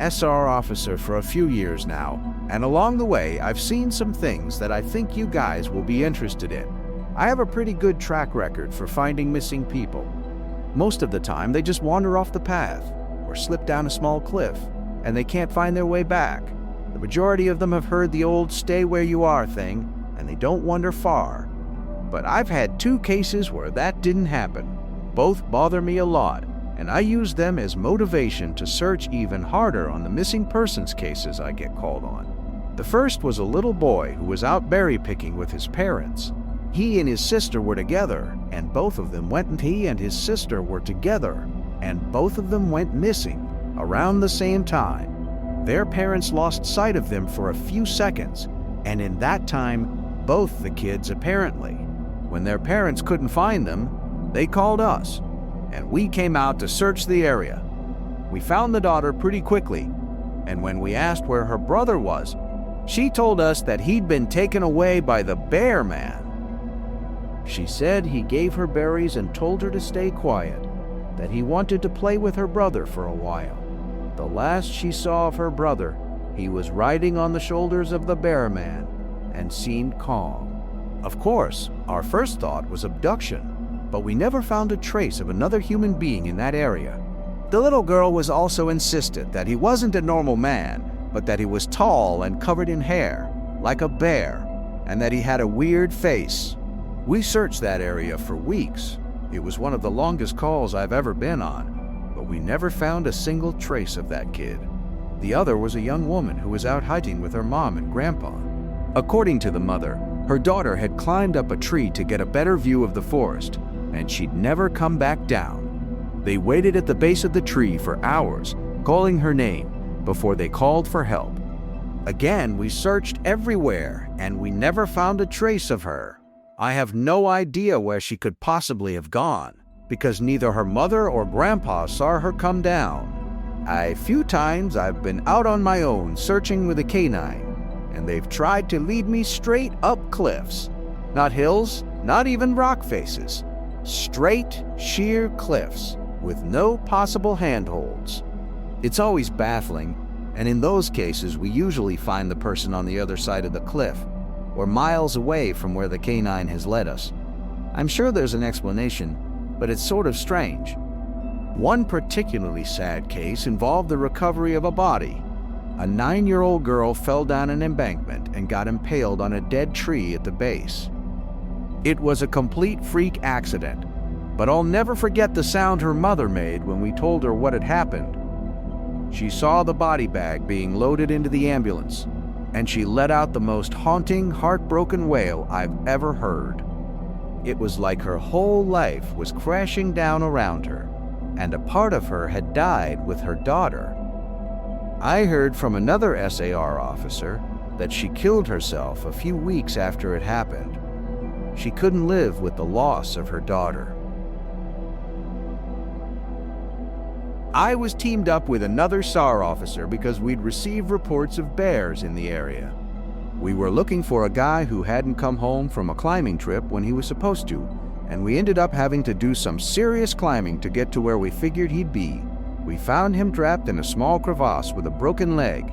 SR officer for a few years now, and along the way I've seen some things that I think you guys will be interested in. I have a pretty good track record for finding missing people. Most of the time they just wander off the path or slip down a small cliff and they can't find their way back. The majority of them have heard the old stay where you are thing and they don't wander far. But I've had 2 cases where that didn't happen. Both bother me a lot, and I use them as motivation to search even harder on the missing persons cases I get called on. The first was a little boy who was out berry picking with his parents. He and his sister were together, and both of them went missing around the same time. Their parents lost sight of them for a few seconds, and in that time, both the kids apparently. When their parents couldn't find them, they called us, and we came out to search the area. We found the daughter pretty quickly, and when we asked where her brother was, she told us that he'd been taken away by the bear man. She said he gave her berries and told her to stay quiet, that he wanted to play with her brother for a while. The last she saw of her brother, he was riding on the shoulders of the bear man and seemed calm. Of course, our first thought was abduction, but we never found a trace of another human being in that area. The little girl was also insistent that he wasn't a normal man, but that he was tall and covered in hair, like a bear, and that he had a weird face. We searched that area for weeks. It was one of the longest calls I've ever been on, but we never found a single trace of that kid. The other was a young woman who was out hiking with her mom and grandpa. According to the mother, her daughter had climbed up a tree to get a better view of the forest, and she'd never come back down. They waited at the base of the tree for hours, calling her name, before they called for help. Again, we searched everywhere, and we never found a trace of her. I have no idea where she could possibly have gone, because neither her mother or grandpa saw her come down. A few times I've been out on my own searching with a canine, and they've tried to lead me straight up cliffs. Not hills, not even rock faces. Straight, sheer cliffs with no possible handholds. It's always baffling, and in those cases we usually find the person on the other side of the cliff, or miles away from where the canine has led us. I'm sure there's an explanation, but it's sort of strange. One particularly sad case involved the recovery of a body. A 9-year-old girl fell down an embankment and got impaled on a dead tree at the base. It was a complete freak accident, but I'll never forget the sound her mother made when we told her what had happened. She saw the body bag being loaded into the ambulance, and she let out the most haunting, heartbroken wail I've ever heard. It was like her whole life was crashing down around her, and a part of her had died with her daughter. I heard from another SAR officer that she killed herself a few weeks after it happened. She couldn't live with the loss of her daughter. I was teamed up with another SAR officer because we'd received reports of bears in the area. We were looking for a guy who hadn't come home from a climbing trip when he was supposed to, and we ended up having to do some serious climbing to get to where we figured he'd be. We found him trapped in a small crevasse with a broken leg.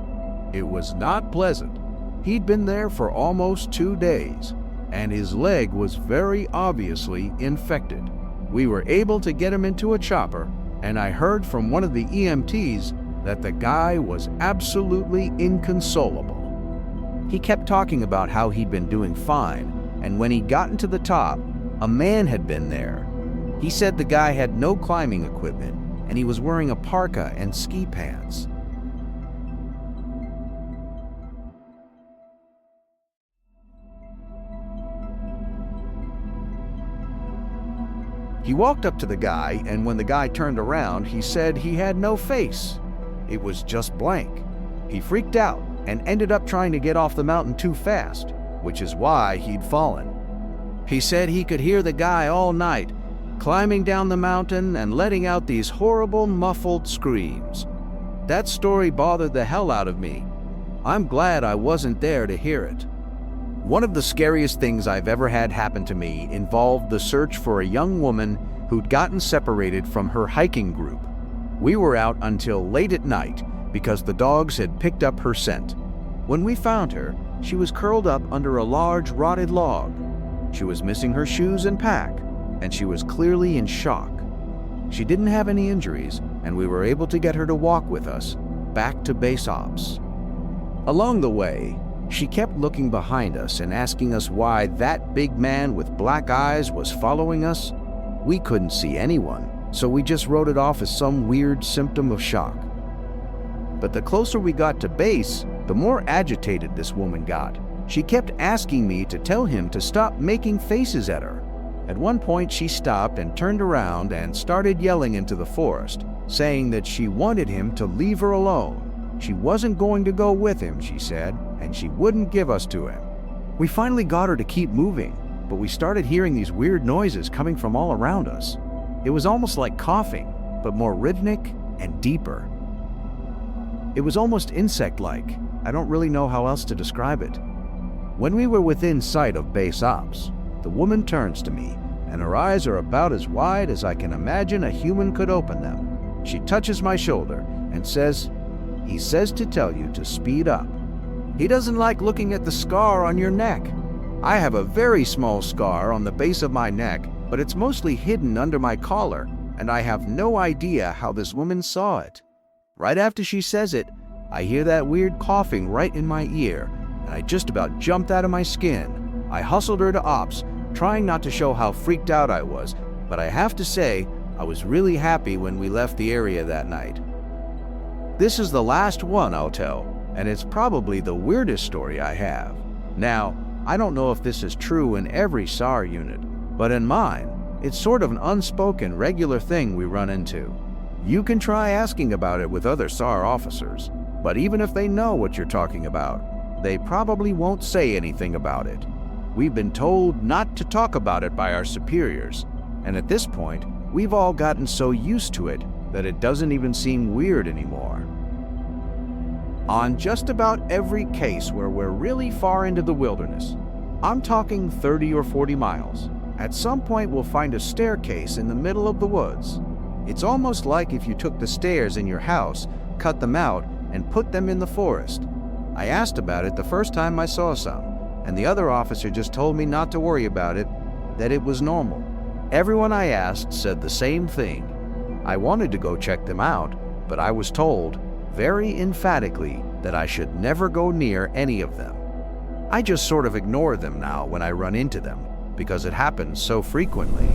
It was not pleasant. He'd been there for almost 2 days, and his leg was very obviously infected. We were able to get him into a chopper, and I heard from one of the EMTs that the guy was absolutely inconsolable. He kept talking about how he'd been doing fine, and when he'd gotten to the top, a man had been there. He said the guy had no climbing equipment, and he was wearing a parka and ski pants. He walked up to the guy, and when the guy turned around, he said he had no face. It was just blank. He freaked out and ended up trying to get off the mountain too fast, which is why he'd fallen. He said he could hear the guy all night, climbing down the mountain and letting out these horrible muffled screams. That story bothered the hell out of me. I'm glad I wasn't there to hear it. One of the scariest things I've ever had happen to me involved the search for a young woman who'd gotten separated from her hiking group. We were out until late at night, because the dogs had picked up her scent. When we found her, she was curled up under a large rotted log. She was missing her shoes and pack, and she was clearly in shock. She didn't have any injuries, and we were able to get her to walk with us back to base ops. Along the way, she kept looking behind us and asking us why that big man with black eyes was following us. We couldn't see anyone, so we just wrote it off as some weird symptom of shock. But the closer we got to base, the more agitated this woman got. She kept asking me to tell him to stop making faces at her. At one point, she stopped and turned around and started yelling into the forest, saying that she wanted him to leave her alone. She wasn't going to go with him, she said, and she wouldn't give us to him. We finally got her to keep moving, but we started hearing these weird noises coming from all around us. It was almost like coughing, but more rhythmic and deeper. It was almost insect-like. I don't really know how else to describe it. When we were within sight of base ops, the woman turns to me, and her eyes are about as wide as I can imagine a human could open them. She touches my shoulder and says, "He says to tell you to speed up. He doesn't like looking at the scar on your neck. I have a very small scar on the base of my neck, but it's mostly hidden under my collar, and I have no idea how this woman saw it." Right after she says it, I hear that weird coughing right in my ear, and I just about jumped out of my skin. I hustled her to ops, trying not to show how freaked out I was, but I have to say, I was really happy when we left the area that night. This is the last one I'll tell, and it's probably the weirdest story I have. Now, I don't know if this is true in every SAR unit, but in mine, it's sort of an unspoken regular thing we run into. You can try asking about it with other SAR officers, but even if they know what you're talking about, they probably won't say anything about it. We've been told not to talk about it by our superiors, and at this point, we've all gotten so used to it that it doesn't even seem weird anymore. On just about every case where we're really far into the wilderness, I'm talking 30 or 40 miles, at some point we'll find a staircase in the middle of the woods. It's almost like if you took the stairs in your house, cut them out, and put them in the forest. I asked about it the first time I saw some, and the other officer just told me not to worry about it, that it was normal. Everyone I asked said the same thing. I wanted to go check them out, but I was told, very emphatically, that I should never go near any of them. I just sort of ignore them now when I run into them, because it happens so frequently.